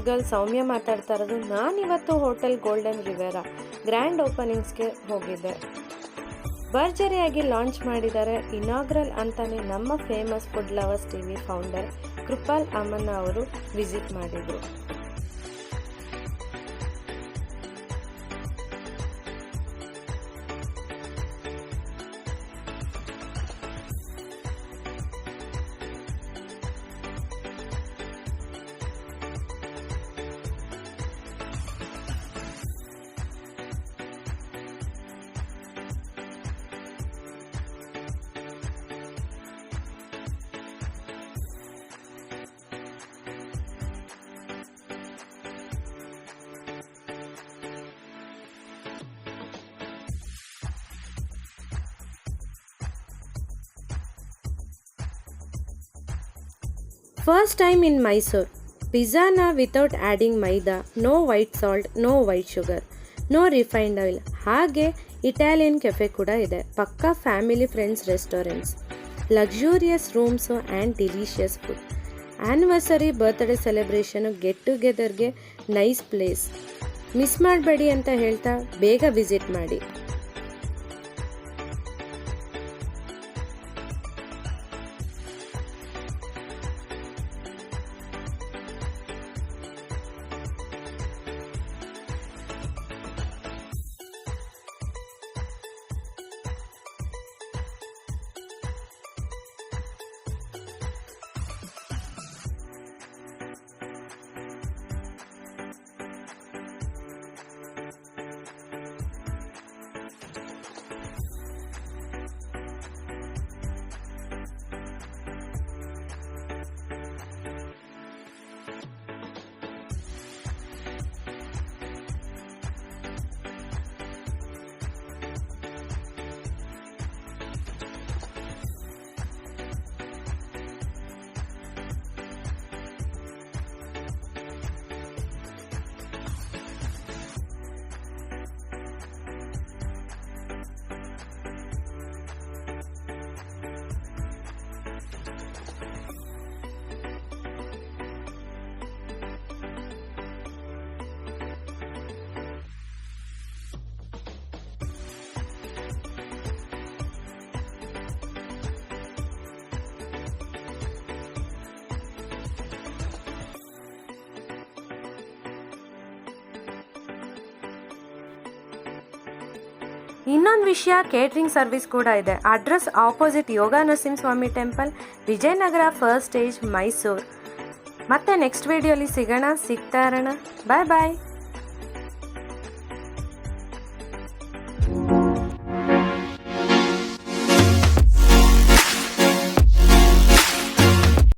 Girl ಸೌಮ್ಯ ಮಾತಾಡ್ತಾ ಇರೋದು. ನಾನಿವತ್ತು ಹೋಟೆಲ್ ಗೋಲ್ಡನ್ ರಿವೆರಾ ಗ್ರ್ಯಾಂಡ್ ಓಪನಿಂಗ್ಸ್ಗೆ ಹೋಗಿದ್ದೆ. ಭರ್ಜರಿಯಾಗಿ ಲಾಂಚ್ ಮಾಡಿದ್ದಾರೆ. ಇನಾಗ್ರಲ್ ಅಂತಾನೆ ನಮ್ಮ famous food lovers TV founder Kripal Amanna ಅವರು ವಿಸಿಟ್ ಮಾಡಿದರು. First time in Mysore, pizza na without adding maida, no white salt, no white sugar, no refined oil. ಹಾಗೆ ಇಟಾಲಿಯನ್ ಕೆಫೆ ಕೂಡ ಇದೆ. ಪಕ್ಕಾ family friends restaurants, luxurious rooms and delicious food. Anniversary, birthday celebration, get ಟುಗೆದರ್ಗೆ nice place. Miss ಮಾಡಬೇಡಿ ಅಂತ ಹೇಳ್ತಾ ಬೇಗ visit ಮಾಡಿ. ಇನ್ನೊಂದು ವಿಷಯ, ಕೇಟ್ರಿಂಗ್ ಸರ್ವಿಸ್ ಕೂಡ ಇದೆ. Address opposite Yoga Narasimhaswamy temple, Vijayanagar, first stage, Mysore. ಮತ್ತೆ ನೆಕ್ಸ್ಟ್ ವಿಡಿಯೋಲಿ ಸಿಗ್ತಾ ಇರೋಣ. ಬಾಯ್ ಬಾಯ್.